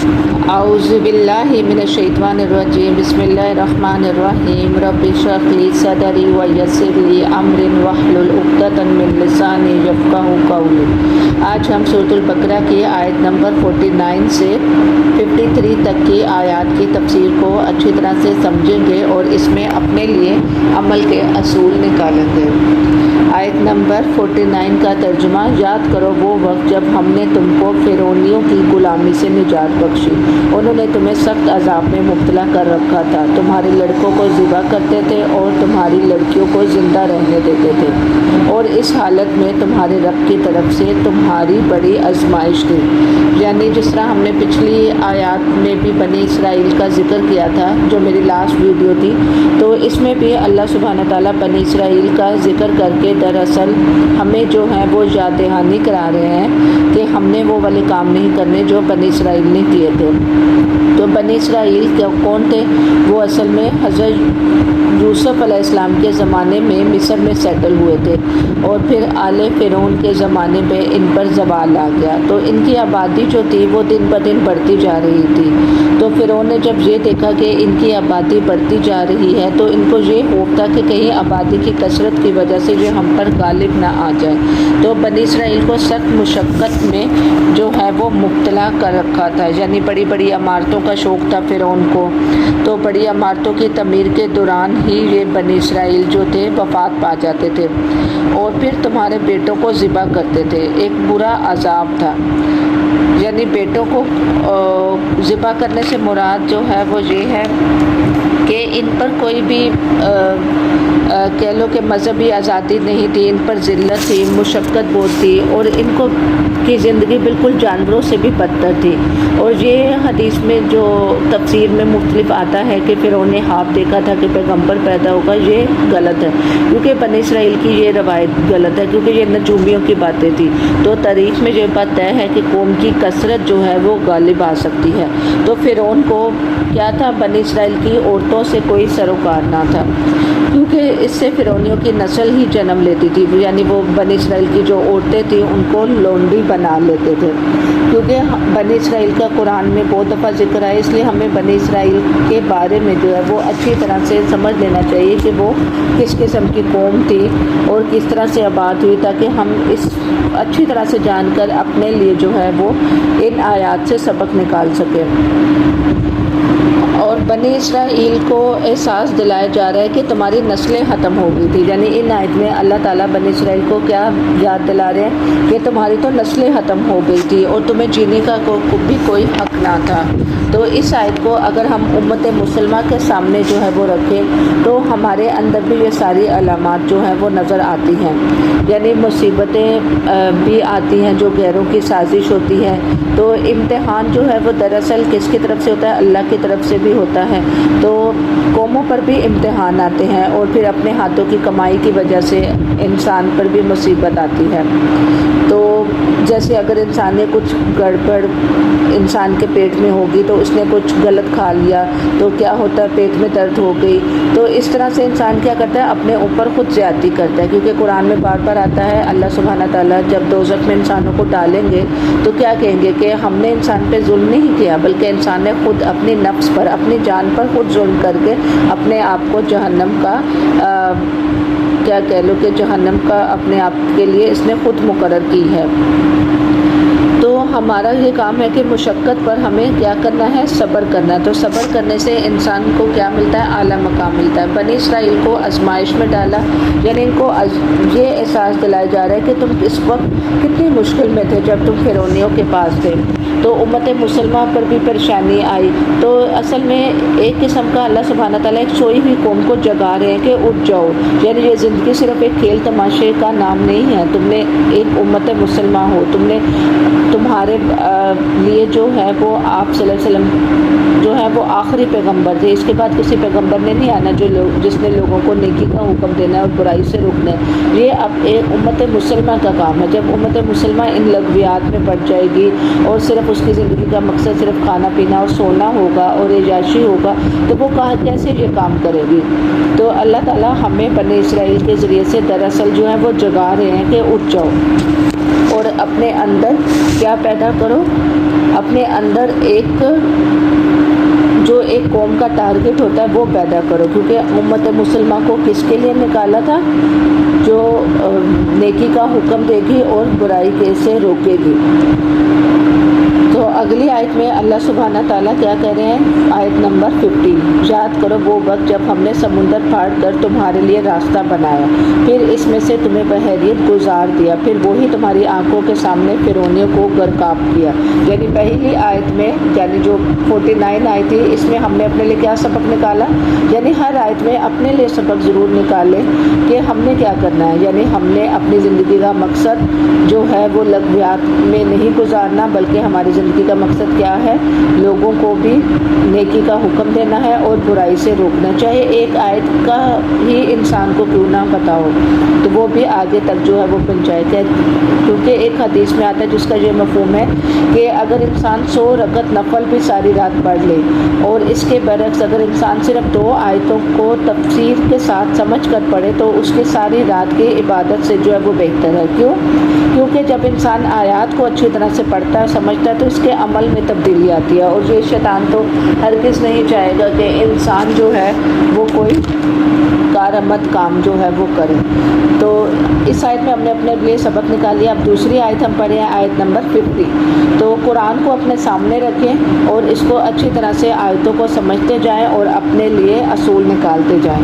اعوذ باللہ من الشیطان الرجیم بسم اللہ الرحمن الرحیم رب اشرح لی صدری ویسر لی امری واحلل عقدۃ من لسانی یفقہوا قولی۔ آج ہم سورۃ البقرہ کی آیت نمبر 49 سے 53 تک کی آیات کی تفسیر کو اچھی طرح سے سمجھیں گے اور اس میں اپنے لیے عمل کے اصول نکالیں گے۔ آیت نمبر 49 کا ترجمہ: یاد کرو وہ وقت جب ہم نے تم کو فرعونیوں کی غلامی سے نجات بخشی۔ انہوں نے تمہیں سخت عذاب میں مبتلا کر رکھا تھا، تمہارے لڑکوں کو ذبح کرتے تھے اور تمہاری لڑکیوں کو زندہ رہنے دیتے تھے، اور اس حالت میں تمہارے رب کی طرف سے تمہاری بڑی آزمائش تھی۔ یعنی جس طرح ہم نے پچھلی آیات میں بھی بنی اسرائیل کا ذکر کیا تھا، جو میری لاسٹ ویڈیو تھی، تو اس میں بھی اللہ سبحانہ تعالیٰ بنی اسرائیل کا ذکر کر کے دراصل ہمیں جو ہے وہ یاد دہانی کرا رہے ہیں کہ ہم نے وہ والے کام نہیں کرنے جو بنی اسرائیل نے کیے تھے۔ تو بنی اسرائیل کون تھے؟ وہ اصل میں حضرت یوسف علیہ السلام کے زمانے میں مصر میں سیٹل ہوئے تھے، اور پھر آل فرعون کے زمانے میں ان پر زوال آ گیا، تو ان کی آبادی جو تھی وہ دن بدن بڑھتی جا رہی تھی۔ تو فرعون نے جب یہ دیکھا کہ ان کی آبادی بڑھتی جا رہی ہے تو ان کو یہ خوف تھا کہ کہیں آبادی کی کثرت کی وجہ سے یہ ہم پر غالب نہ آ جائے، تو بنی اسرائیل کو سخت مشقت میں جو ہے وہ مبتلا کر رکھا تھا۔ یعنی بڑی بڑی عمارتوں کا شوق تھا فرعون کو، تو بڑی عمارتوں کی تعمیر کے دوران ہی یہ بنی اسرائیل جو تھے وفات پا جاتے تھے، اور پھر تمہارے بیٹوں کو ذبح کرتے تھے۔ ایک برا عذاب تھا۔ یعنی بیٹوں کو ذبح کرنے سے مراد جو ہے وہ یہ ہے کہ ان پر کوئی بھی کہہ لو کہ مذہبی آزادی نہیں تھی، ان پر ذلت تھی، مشقت بہت تھی، اور ان کو کی زندگی بالکل جانوروں سے بھی بدتر تھی۔ اور یہ حدیث میں جو تفسیر میں مختلف آتا ہے کہ فرعون نے خواب دیکھا تھا کہ پیغمبر پیدا ہوگا، یہ غلط ہے، کیونکہ بنی اسرائیل کی یہ روایت غلط ہے، کیونکہ یہ نجومیوں کی باتیں تھی۔ تو تاریخ میں یہ بات طے ہے کہ قوم کی کثرت جو ہے وہ غالب آ سکتی ہے۔ تو فرعون کو کیا تھا؟ بنی اسرائیل کی عورتوں سے کوئی سروکار نہ تھا، کیونکہ اس سے فرعونیوں کی نسل ہی جنم لیتی تھی۔ یعنی وہ بنی اسرائیل کی جو عورتیں تھیں ان کو لونڈی بنا لیتے تھے، کیونکہ بنی اسرائیل کا قرآن میں بہت دفعہ ذکر ہے، اس لیے ہمیں بنی اسرائیل کے بارے میں جو ہے وہ اچھی طرح سے سمجھ لینا چاہیے کہ وہ کس قسم کی قوم تھی اور کس طرح سے آباد ہوئی، تاکہ ہم اس اچھی طرح سے جان کر اپنے لیے جو ہے وہ ان آیات سے سبق نکال سکیں۔ اور بنی اسرائیل کو احساس دلایا جا رہا ہے کہ تمہاری نسلیں ختم ہو گئی تھی۔ یعنی ان آیت میں اللہ تعالیٰ بنی اسرائیل کو کیا یاد دلا رہے ہیں کہ تمہاری تو نسلیں ختم ہو گئی تھی اور تمہیں جینے کا بھی کوئی حق نہ تھا۔ تو اس آیت کو اگر ہم امت مسلمہ کے سامنے جو ہے وہ رکھیں تو ہمارے اندر بھی یہ ساری علامات جو ہیں وہ نظر آتی ہیں۔ یعنی مصیبتیں بھی آتی ہیں جو غیروں کی سازش ہوتی ہے، تو امتحان جو ہے وہ دراصل کس کی طرف سے ہوتا ہے؟ اللہ کی طرف سے بھی ہوتا ہے۔ تو قوموں پر بھی امتحان آتے ہیں، اور پھر اپنے ہاتھوں کی کمائی کی وجہ سے انسان پر بھی مصیبت آتی ہے۔ تو جیسے اگر انسان نے کچھ گڑبڑ انسان کے پیٹ میں ہوگی تو اس نے کچھ غلط کھا لیا تو کیا ہوتا ہے؟ پیٹ میں درد ہو گئی۔ تو اس طرح سے انسان کیا کرتا ہے؟ اپنے اوپر خود زیادتی کرتا ہے، کیونکہ قرآن میں بار بار آتا ہے اللہ سبحانہ تعالیٰ جب دوزخ میں انسانوں کو ڈالیں گے تو کیا کہیں گے کہ ہم نے انسان پہ ظلم نہیں کیا، بلکہ انسان نے خود اپنے نفس پر، اپنی جان پر خود ظلم کر کے اپنے آپ کو جہنم کا کیا کہہ لو کہ جہنم کا اپنے آپ کے لیے اس نے خود مقرر کی ہے۔ تو ہمارا یہ کام ہے کہ مشقت پر ہمیں کیا کرنا ہے؟ صبر کرنا ہے۔ تو صبر کرنے سے انسان کو کیا ملتا ہے؟ اعلیٰ مقام ملتا ہے۔ بنی اسرائیل کو آزمائش میں ڈالا، یعنی ان کو یہ احساس دلایا جا رہا ہے کہ تم اس وقت کتنی مشکل میں تھے جب تم فرعونیوں کے پاس تھے۔ تو امت مسلمہ پر بھی پریشانی آئی، تو اصل میں ایک قسم کا اللہ سبحانہ تعالیٰ ایک سوئی ہوئی قوم کو جگا رہے ہیں کہ اٹھ جاؤ۔ یعنی یہ زندگی صرف ایک کھیل تماشے کا نام نہیں ہے، تم نے ایک امت مسلمہ ہو، تمہارے لیے جو ہے وہ آپ صلی اللہ علیہ وسلم جو ہے وہ آخری پیغمبر تھے۔ اس کے بعد کسی پیغمبر نے نہیں آنا جس نے لوگوں کو نیکی کا حکم دینا ہے اور برائی سے روکنا ہے۔ یہ اب ایک امت مسلمہ کا کام ہے۔ جب امت مسلمہ ان لغویات میں بڑھ جائے گی اور صرف اس کی زندگی کا مقصد صرف کھانا پینا اور سونا ہوگا اور عیاشی ہوگا تو وہ کیسے یہ کام کرے گی؟ تو اللہ تعالیٰ ہمیں بنی اسرائیل کے ذریعے سے دراصل جو ہے وہ جگا رہے ہیں کہ اٹھ جاؤ۔ اور اپنے اندر کیا پیدا کرو، اپنے اندر ایک جو ایک قوم کا ٹارگٹ ہوتا ہے وہ پیدا کرو، کیونکہ امت مسلمہ کو کس کے لیے نکالا تھا؟ جو نیکی کا حکم دے گی اور برائی کے سے روکے گی۔ تو اگلی آیت میں اللہ سبحانہ تعالیٰ کیا کہہ رہے ہیں؟ آیت نمبر 50، یاد کرو وہ وقت جب ہم نے سمندر پھاڑ کر تمہارے لیے راستہ بنایا، پھر اس میں سے تمہیں بحیریت گزار دیا، پھر وہی تمہاری آنکھوں کے سامنے فرعونیوں کو غرقاب کیا۔ یعنی پہلی آیت میں، یعنی جو 49 آئی تھی، اس میں ہم نے اپنے لیے کیا سبق نکالا؟ یعنی ہر آیت میں اپنے لیے سبق ضرور نکالے کہ ہم نے کیا کرنا ہے۔ یعنی ہم نے اپنی زندگی کا مقصد جو ہے وہ لغویات میں نہیں گزارنا، بلکہ ہماری زندگی کا مقصد کیا ہے؟ لوگوں کو بھی نیکی کا حکم دینا ہے اور برائی سے روکنا، چاہے ایک آیت کا ہی انسان کو کیوں نہ پتا ہو تو وہ بھی آگے تک جو ہے وہ پہنچائے۔ کیونکہ ایک حدیث میں آتا ہے جس کا یہ مفہوم ہے کہ اگر انسان 100 رکعت نفل بھی ساری رات پڑھ لے، اور اس کے برعکس اگر انسان صرف 2 آیتوں کو تفسیر کے ساتھ سمجھ کر پڑھے تو اس کی ساری رات کی عبادت سے جو ہے وہ بہتر ہے۔ کیوں؟ کیونکہ جب انسان آیات کو اچھی طرح سے پڑھتا ہے، سمجھتا ہے، تو اس کے عمل میں تبدیلی آتی ہے، اور یہ شیطان تو ہرگز نہیں چاہے گا کہ انسان جو ہے وہ کوئی کارآمد کام جو ہے وہ کرے۔ تو اس آیت میں ہم نے اپنے لیے سبق نکال لیا۔ اب دوسری آیت ہم پڑھے ہیں، آیت نمبر 50۔ تو قرآن کو اپنے سامنے رکھیں اور اس کو اچھی طرح سے آیتوں کو سمجھتے جائیں اور اپنے لیے اصول نکالتے جائیں،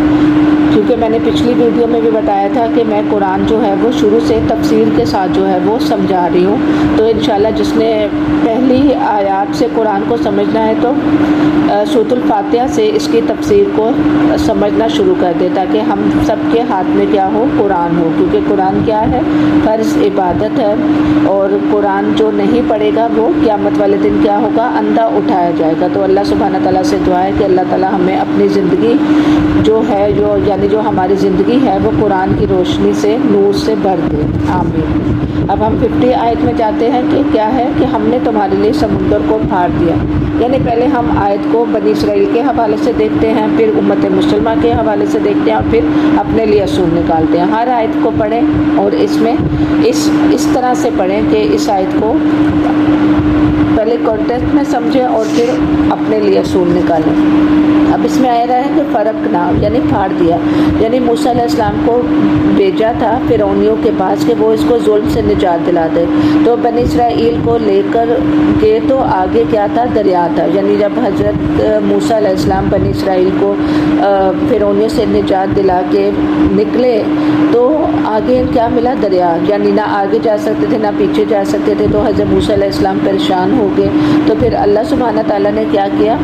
کیونکہ میں نے پچھلی ویڈیو میں بھی بتایا تھا کہ میں قرآن جو ہے وہ شروع سے تفسیر کے ساتھ جو ہے وہ سمجھا رہی ہوں۔ تو انشاءاللہ جس نے پہلی آیات سے قرآن کو سمجھنا ہے تو سورۃ الفاتحہ سے اس کی تفسیر کو سمجھنا شروع کر دے، تاکہ ہم سب کے ہاتھ میں کیا ہو؟ قرآن ہو، کیونکہ قرآن کیا ہے؟ فرض عبادت ہے، اور قرآن جو نہیں پڑھے گا وہ قیامت والے دن کیا ہوگا؟ اندھا اٹھایا جائے گا۔ تو اللہ سبحانہ تعالیٰ سے دعا ہے کہ اللہ تعالیٰ ہمیں اپنی زندگی جو ہے یعنی جو ہماری زندگی ہے وہ قرآن کی روشنی سے، نور سے بھر دے، آمین۔ اب ہم 50 آیت میں جاتے ہیں کہ کیا ہے کہ ہم نے تمہارے لیے سمندر کو پھاڑ دیا۔ یعنی پہلے ہم آیت کو بنی اسرائیل کے حوالے سے دیکھتے ہیں، پھر امت مسلمہ کے حوالے سے دیکھتے ہیں، اور پھر اپنے لیے اصول نکالتے ہیں۔ ہر آیت کو پڑھیں اور اس میں اس طرح سے پڑھیں کہ اس آیت کو پہلے کانٹیکسٹ میں سمجھیں اور پھر اپنے لیے اصول نکالیں۔ اب اس میں آیا رہا ہے کہ فرق نہ، یعنی پھاڑ دیا، یعنی موسیٰ علیہ السلام کو بھیجا تھا فرعونیوں کے پاس کہ وہ اس کو ظلم سے نجات دلا دے، تو بنی اسرائیل کو لے کر گئے تو آگے کیا تھا؟ دریا تھا۔ یعنی جب حضرت موسیٰ علیہ السلام بنی اسرائیل کو فرعونیوں سے نجات دلا کے نکلے تو آگے کیا ملا؟ دریا، یعنی نہ آگے جا سکتے تھے نہ پیچھے جا سکتے تھے، تو حضرت موسیٰ علیہ السلام پریشان ہو گئے۔ تو پھر اللہ سبحانہ تعالیٰ نے کیا کیا؟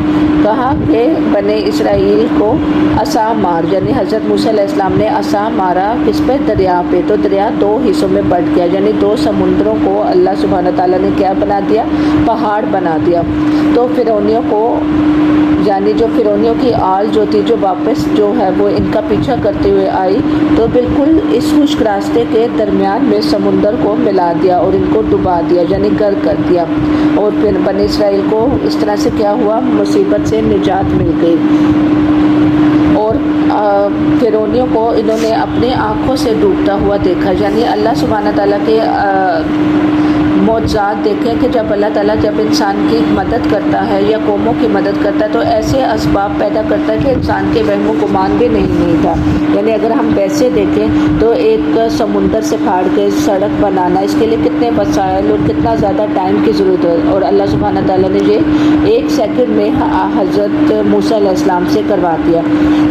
کہا کہ بنی اسرائیل کو عصا مار، یعنی حضرت موسیٰ علیہ السلام نے عصا مارا کس پہ؟ دریا پہ۔ تو دریا 2 حصوں میں بٹ گیا، یعنی 2 سمندروں کو اللہ سبحانہ تعالیٰ نے کیا بنا دیا؟ پہاڑ بنا دیا۔ تو فرعونیوں کو، یعنی جو فرعونیوں کی آل جو تھی، جو واپس جو ہے وہ ان کا پیچھا کرتے ہوئے آئی، تو بالکل اس خشک راستے کے درمیان میں سمندر کو ملا دیا اور ان کو ڈبا دیا، یعنی غرق کر دیا۔ اور پھر بنی اسرائیل کو اس طرح سے کیا ہوا؟ مصیبت سے نجات مل گئی۔ اور فرعونیوں کو انہوں نے اپنی آنکھوں سے ڈوبتا ہوا دیکھا، یعنی اللہ سبحانہ تعالیٰ کے معجزات دیکھیں کہ جب اللہ تعالیٰ جب انسان کی مدد کرتا ہے یا قوموں کی مدد کرتا ہے تو ایسے اسباب پیدا کرتا ہے کہ انسان کے وہم و گمان بھی نہیں تھا۔ یعنی اگر ہم ویسے دیکھیں تو ایک سمندر سے پھاڑ کے سڑک بنانا، اس کے لیے کتنے وسائل اور کتنا زیادہ ٹائم کی ضرورت ہے، اور اللہ سبحانہ تعالیٰ نے یہ 1 سیکنڈ میں حضرت موسیٰ علیہ السلام سے کروا دیا۔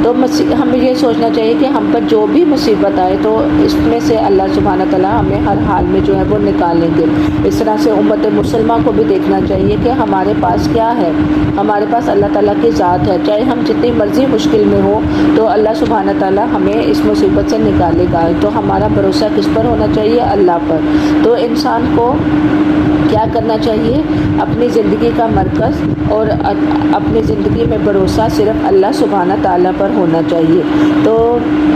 تو ہمیں یہ سوچنا چاہیے کہ ہم پر جو بھی مصیبت آئے تو اس میں سے اللہ سبحانہ تعالیٰ ہمیں ہر حال میں جو ہے وہ نکالیں گے۔ اس طرح سے امت مسلمہ کو بھی دیکھنا چاہیے کہ ہمارے پاس کیا ہے، ہمارے پاس اللہ تعالیٰ کی ذات ہے، چاہے ہم جتنی مرضی مشکل میں ہو تو اللہ سبحانہ تعالیٰ ہمیں اس مصیبت سے نکالے گا۔ تو ہمارا بھروسہ کس پر ہونا چاہیے؟ اللہ پر۔ تو انسان کو کیا کرنا چاہیے؟ اپنی زندگی کا مرکز اور اپنی زندگی میں بھروسہ صرف اللہ سبحانہ تعالیٰ پر ہونا چاہیے۔ تو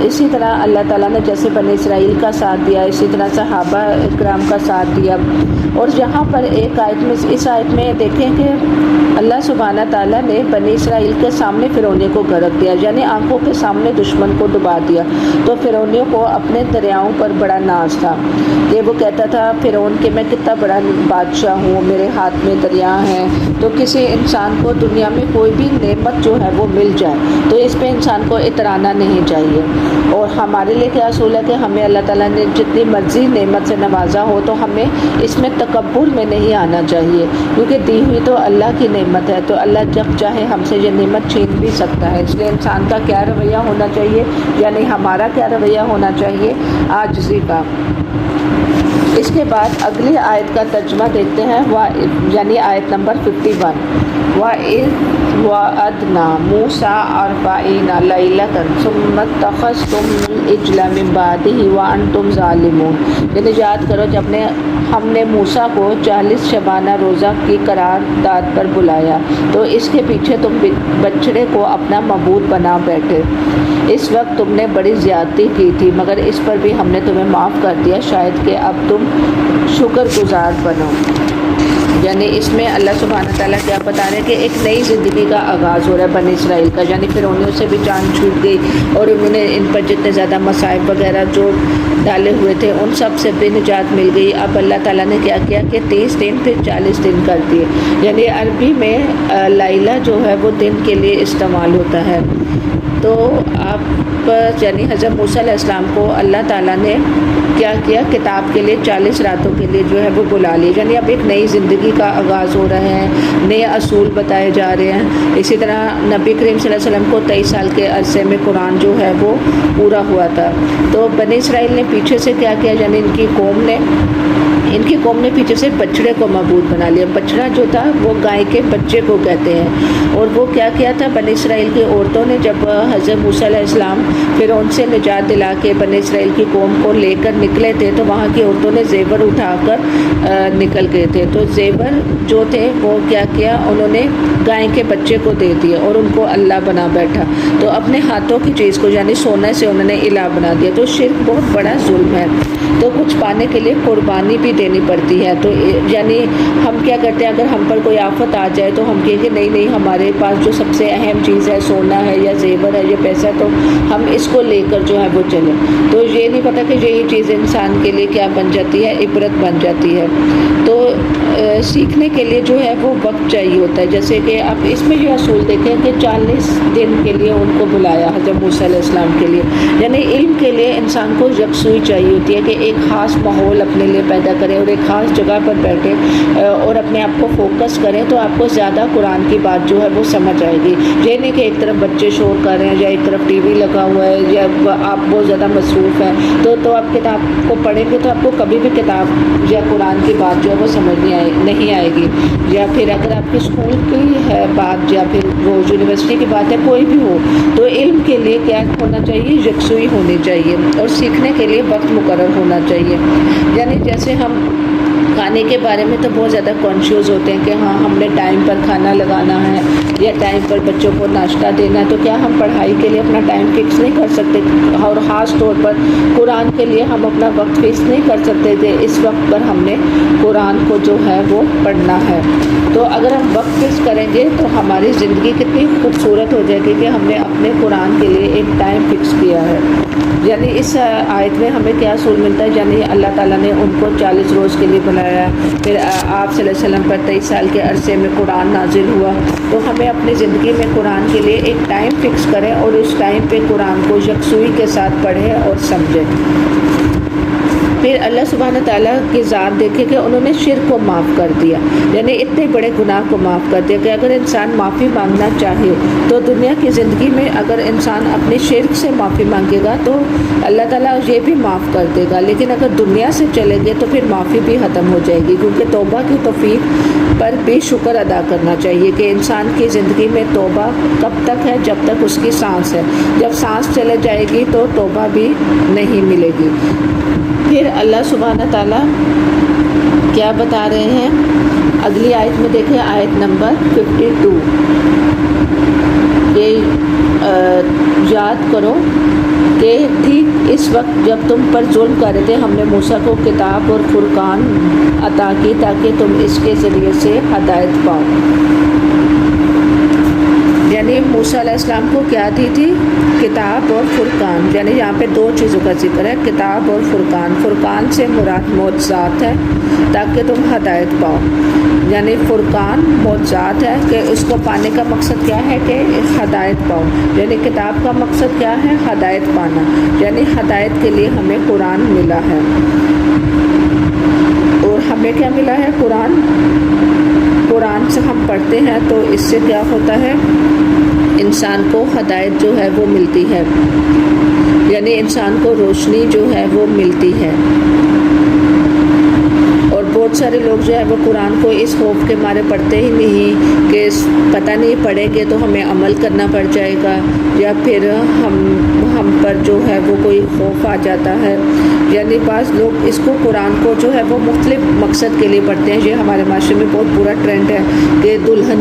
اسی طرح اللہ تعالیٰ نے جیسے بنی اسرائیل کا ساتھ دیا، اسی طرح صحابہ اکرام کا ساتھ دیا۔ اور یہاں پر ایک آیت میں، اس آیت میں دیکھیں کہ اللہ اللہ سبحانہ تعالیٰ نے بنی اسرائیل کے سامنے فرعونیوں کو غرق دیا، یعنی آنکھوں کے سامنے دشمن کو ڈبا دیا۔ تو فرعونیوں کو اپنے دریاؤں پر بڑا ناز تھا کہ وہ کہتا تھا فرعون کہ میں کتنا بڑا بادشاہ ہوں، میرے ہاتھ میں دریا ہیں۔ تو کسی انسان کو دنیا میں کوئی بھی نعمت جو ہے وہ مل جائے تو اس پہ انسان کو اترانا نہیں چاہیے۔ اور ہمارے لیے کیا اصول ہے کہ ہمیں اللہ تعالیٰ نے جتنی مرضی نعمت سے نوازا ہو تو ہمیں اس میں تکبر میں نہیں آنا چاہیے، کیونکہ دی ہوئی تو اللہ کی نعمت ہے، تو اللہ جب چاہے ہم سے یہ نعمت چھین بھی سکتا ہے۔ اس لیے انسان کا کیا رویہ ہونا چاہیے، یعنی ہمارا کیا رویہ ہونا چاہیے، عاجزی کا۔ اس کے بعد اگلی آیت کا ترجمہ دیکھتے ہیں، یعنی آیت نمبر 51۔ وَإِذْ وَعَدْنَا مُوسَىٰ 40 لَيْلَةً ثُمَّ اتَّخَذْتُمُ الْعِجْلَ مِن بَعْدِهِ وَأَنْتُمْ ظَالِمُونَ، یعنی یاد کرو جب ہم نے موسیٰ کو 40 شبانہ روزہ کی قرارداد پر بلایا تو اس کے پیچھے تم بچڑے کو اپنا معبود بنا بیٹھے۔ اس وقت تم نے بڑی زیادتی کی تھی، مگر اس پر بھی ہم نے تمہیں معاف کر دیا، شاید کہ اب تم شکر گزار بنو۔ یعنی اس میں اللہ سبحانہ تعالیٰ کیا بتا رہے ہیں کہ ایک نئی زندگی کا آغاز ہو رہا ہے بنی اسرائیل کا، یعنی فرعونیوں سے بھی جان چھوٹ گئی اور انہوں نے ان پر جتنے زیادہ مصائب وغیرہ جو ڈالے ہوئے تھے ان سب سے بھی نجات مل گئی۔ اب اللہ تعالیٰ نے کیا کیا کہ 30 دن پھر 40 دن کر دیے، یعنی عربی میں لیلہ جو ہے وہ دن کے لیے استعمال ہوتا ہے۔ تو آپ یعنی حضرت موسیٰ علیہ السلام کو اللہ تعالیٰ نے کیا کیا، کتاب کے لیے 40 راتوں کے لیے جو ہے وہ بلا لی، یعنی اب ایک نئی زندگی کا آغاز ہو رہا ہے، نئے اصول بتائے جا رہے ہیں۔ اسی طرح نبی کریم صلی اللہ علیہ وسلم کو 23 سال کے عرصے میں قرآن جو ہے وہ پورا ہوا تھا۔ تو بنی اسرائیل نے پیچھے سے کیا کیا، یعنی ان کی قوم نے پیچھے سے بچڑے کو معبود بنا لیا۔ بچڑا جو تھا وہ گائے کے بچے کو کہتے ہیں۔ اور وہ کیا کیا تھا، بنی اسرائیل کی عورتوں نے جب حضرت موسیٰ علیہ السلام فرعون سے نجات دلا کے بنی اسرائیل کی قوم کو لے کر نکلے تھے تو وہاں کی عورتوں نے زیور اٹھا کر نکل گئے تھے۔ تو زیور جو تھے وہ کیا کیا، انہوں نے گائے کے بچے کو دے دیے اور ان کو اللہ بنا بیٹھا۔ تو اپنے ہاتھوں کی چیز کو یعنی سونے سے انہوں نے الہ بنا دیا۔ تو شرک بہت بڑا ظلم ہے۔ تو کچھ پانے کے لیے قربانی بھی دینی پڑتی ہے۔ تو یعنی ہم کیا کرتے ہیں، اگر ہم پر کوئی آفت آ جائے تو ہم کہیں کہ نہیں ہمارے پاس جو سب سے اہم چیز ہے سونا ہے یا زیور ہے یا پیسہ، تو ہم اس کو لے کر جو ہے وہ چلیں۔ تو یہ نہیں پتہ کہ یہی چیز انسان کے لیے کیا بن جاتی ہے، عبرت بن جاتی ہے۔ تو سیکھنے کے لیے جو ہے وہ وقت چاہیے ہوتا ہے۔ جیسے کہ آپ اس میں یہ اصول دیکھیں کہ 40 دن کے لیے ان کو بلایا حضرت موسیٰ علیہ السلام کے لیے، یعنی علم کے لیے انسان کو یکسوئی چاہیے ہوتی ہے کہ ایک خاص ماحول اپنے لیے پیدا کریں اور ایک خاص جگہ پر بیٹھیں اور اپنے آپ کو فوکس کریں تو آپ کو زیادہ قرآن کی بات جو ہے وہ سمجھ آئے گی۔ یہ نہیں کہ ایک طرف بچے شور کر رہے ہیں یا ایک طرف ٹی وی لگا ہوا ہے یا آپ بہت زیادہ مصروف ہیں تو آپ کتاب کو پڑھیں گے تو آپ کو کبھی بھی کتاب یا قرآن کی بات جو ہے وہ سمجھ نہیں آئے گی۔ یا پھر اگر آپ کے اسکول کی ہے بات یا پھر وہ یونیورسٹی کی بات ہے، کوئی بھی ہو، تو علم کے لیے کیا ہونا چاہیے، یکسوئی ہونی چاہیے اور سیکھنے کے لیے وقت مقرر ہونا چاہیے۔ یعنی جیسے ہم کھانے کے بارے میں تو بہت زیادہ کانشیس ہوتے ہیں کہ ہاں ہم نے ٹائم پر کھانا لگانا ہے یا ٹائم پر بچوں کو ناشتہ دینا ہے، تو کیا ہم پڑھائی کے لیے اپنا ٹائم فکس نہیں کر سکتے؟ اور خاص طور پر قرآن کے لیے ہم اپنا وقت فکس نہیں کر سکتے کہ اس وقت پر ہم نے قرآن کو جو ہے وہ پڑھنا ہے۔ تو اگر ہم وقت فکس کریں گے تو ہماری زندگی کتنی خوبصورت ہو جائے گی کہ ہم نے اپنے قرآن کے لیے ایک ٹائم فکس کیا ہے۔ یعنی اس آیت میں ہمیں کیا اصول ملتا ہے، یعنی اللہ تعالیٰ نے ان کو 40 روز کے لیے بلایا، پھر آپ صلی اللہ علیہ وسلم پر 23 سال کے عرصے میں قرآن نازل ہوا۔ تو ہمیں اپنی زندگی میں قرآن کے لیے ایک ٹائم فکس کریں اور اس ٹائم پہ قرآن کو یکسوئی کے ساتھ پڑھیں اور سمجھیں۔ پھر اللہ سبحانہ تعالیٰ کی ذات دیکھے کہ انہوں نے شرک کو معاف کر دیا، یعنی اتنے بڑے گناہ کو معاف کر دیا کہ اگر انسان معافی مانگنا چاہے تو دنیا کی زندگی میں اگر انسان اپنے شرک سے معافی مانگے گا تو اللہ تعالیٰ یہ بھی معاف کر دے گا، لیکن اگر دنیا سے چلے گئے تو پھر معافی بھی ختم ہو جائے گی، کیونکہ توبہ کی توفیق پر بھی شکر ادا کرنا چاہیے کہ انسان کی زندگی میں توبہ کب تک ہے، جب تک اس کی سانس ہے، جب سانس چلے جائے گی تو توبہ بھی نہیں ملے گی۔ پھر اللہ سبحانہ تعالیٰ کیا بتا رہے ہیں اگلی آیت میں، دیکھیں آیت نمبر 52، یہ یاد کرو کہ ٹھیک اس وقت جب تم پر ظلم کر رہے تھے ہم نے موسیٰ کو کتاب اور فرقان عطا کی تاکہ تم اس کے ذریعے سے ہدایت پاؤ۔ علیہ السلام کو کیا دی تھی؟ کتاب اور فرقان، یعنی یہاں پہ دو چیزوں کا ذکر ہے، کتاب اور فرقان۔ فرقان سے مراد معجزات ہے تاکہ تم ہدایت پاؤ، یعنی فرقان معجزات ہے کہ اس کو پانے کا مقصد کیا ہے کہ ہدایت پاؤ، یعنی کتاب کا مقصد کیا ہے؟ ہدایت پانا، یعنی ہدایت کے لیے ہمیں قرآن ملا ہے۔ اور ہمیں کیا ملا ہے؟ قرآن۔ قرآن سے ہم پڑھتے ہیں تو اس سے کیا ہوتا ہے؟ انسان کو ہدایت جو ہے وہ ملتی ہے، یعنی انسان کو روشنی جو ہے وہ ملتی ہے۔ اور بہت سارے لوگ جو ہے وہ قرآن کو اس خوف کے مارے پڑھتے ہی نہیں کہ پتہ نہیں پڑھیں گے تو ہمیں عمل کرنا پڑ جائے گا، یا پھر ہم پر جو ہے وہ کوئی خوف آ جاتا ہے۔ یعنی بعض لوگ اس کو قرآن کو جو ہے وہ مختلف مقصد کے لیے پڑھتے ہیں۔ یہ ہمارے معاشرے میں بہت برا ٹرینڈ ہے کہ دلہن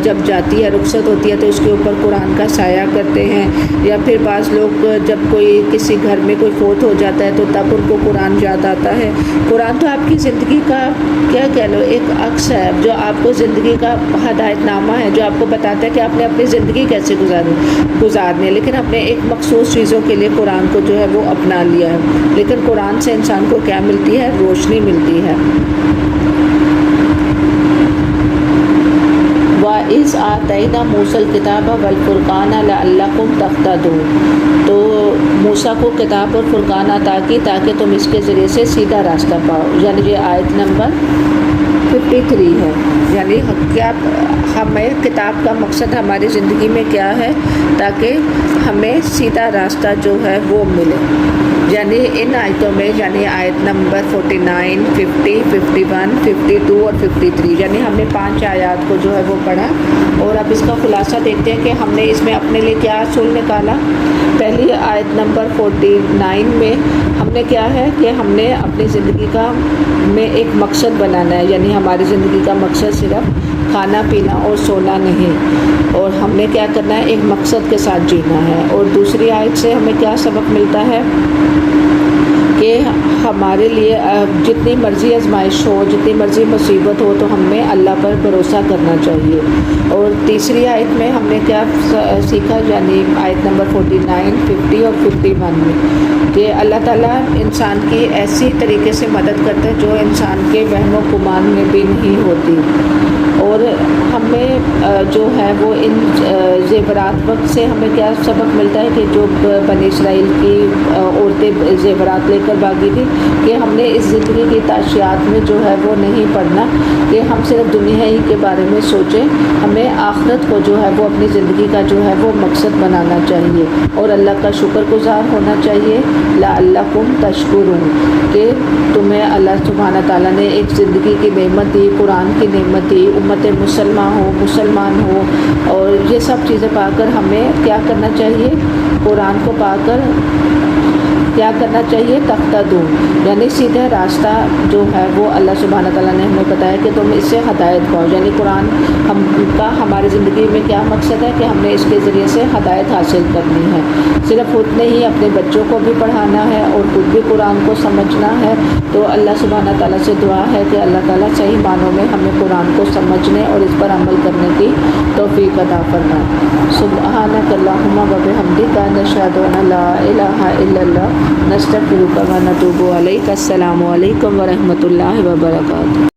جب جاتی ہے، رخصت ہوتی ہے تو اس کے اوپر قرآن کا سایہ کرتے ہیں، یا پھر بعض لوگ جب کوئی کسی گھر میں کوئی فوت ہو جاتا ہے تو تب ان کو قرآن یاد آتا ہے۔ قرآن تو آپ کی زندگی کا کیا کہہ لو ایک عکس ہے، جو آپ کو زندگی کا ہدایت نامہ ہے، جو آپ کو بتاتا ہے کہ آپ نے اپنی زندگی کیسے گزارنی ہے، لیکن ہم نے ایک مخصوص چیزوں کے لیے قرآن کو جو ہے وہ اپنا لیا ہے۔ لیکن قرآن سے انسان کو کیا ملتی ہے؟ روشنی ملتی ہے۔ وَإِذْ آتَيْنَا مُوسَى الْكِتَابَ وَالْفُرْقَانَ لَعَلَّكُمْ تَهْتَدُونَ، تو موسیٰ کو کتاب اور فرقان عطا کی تاکہ تم اس کے ذریعے سے سیدھا راستہ پاؤ، یعنی یہ آیت نمبر 53 ہے۔ یعنی کیا ہمیں کتاب کا مقصد ہماری زندگی میں کیا ہے؟ تاکہ ہمیں سیدھا راستہ جو ہے وہ ملے۔ یعنی ان آیتوں میں، یعنی آیت نمبر 49، 50، 51، 52 اور 53، یعنی ہم نے 5 آیات کو جو ہے وہ پڑھا، اور اب اس کا خلاصہ دیکھتے ہیں کہ ہم نے اس میں اپنے لیے کیا اصول نکالا۔ پہلی آیت نمبر 49 میں ہم نے کیا ہے کہ ہم نے اپنی زندگی کا میں ایک مقصد بنانا ہے، یعنی ہماری زندگی کا مقصد صرف کھانا پینا اور سونا نہیں، اور ہم نے کیا کرنا ہے؟ ایک مقصد کے ساتھ جینا ہے۔ اور دوسری آیت سے ہمیں کیا سبق ملتا ہے کہ ہمارے لیے جتنی مرضی آزمائش ہو، جتنی مرضی مصیبت ہو، تو ہمیں اللہ پر بھروسہ کرنا چاہیے۔ اور تیسری آیت میں ہم نے کیا سیکھا، یعنی آیت نمبر 49، 50 اور 51 میں، کہ اللہ تعالیٰ انسان کی ایسی طریقے سے مدد کرتا ہے جو انسان کے وہم و گمان میں بھی نہیں ہوتی۔ اور ہمیں جو ہے وہ ان زیورات وقت سے ہمیں کیا سبق ملتا ہے کہ جو بنی اسرائیل کی عورتیں زیورات لے کر بھاگی تھی، کہ ہم نے اس زندگی کی تعشیات میں جو ہے وہ نہیں پڑھنا کہ ہم صرف دنیا ہی کے بارے میں سوچیں، ہمیں آخرت کو جو ہے وہ اپنی زندگی کا جو ہے وہ مقصد بنانا چاہیے، اور اللہ کا شکر گزار ہونا چاہیے۔ لعلکم تشکرون، کہ تمہیں اللہ سبحانہ تعالیٰ نے ایک زندگی کی نعمت دی، قرآن کی نعمت دی، امت مسلمان ہو، اور یہ سب چیزیں پا کر ہمیں کیا کرنا چاہیے؟ قرآن کو پا کر کیا کرنا چاہیے؟ تہتدون، یعنی سیدھا راستہ جو ہے وہ اللہ سبحانہ تعالیٰ نے ہمیں بتایا کہ تم اس سے ہدایت پاؤ، یعنی قرآن کا ہماری زندگی میں کیا مقصد ہے کہ ہم نے اس کے ذریعے سے ہدایت حاصل کرنی ہے۔ صرف اتنے ہی اپنے بچوں کو بھی پڑھانا ہے اور خود بھی قرآن کو سمجھنا ہے۔ تو اللہ سبحانہ تعالیٰ سے دعا ہے کہ اللہ تعالیٰ صحیح معنوں میں ہمیں قرآن کو سمجھنے اور اس پر عمل کرنے کی توفیق عطا فرمائے۔ سبحانک اللہم و بحمدک، نشہد ان لا الہ الا اللہ، نستغفرک و نتوب الیک۔ السلام علیکم ورحمۃ اللہ وبرکاتہ۔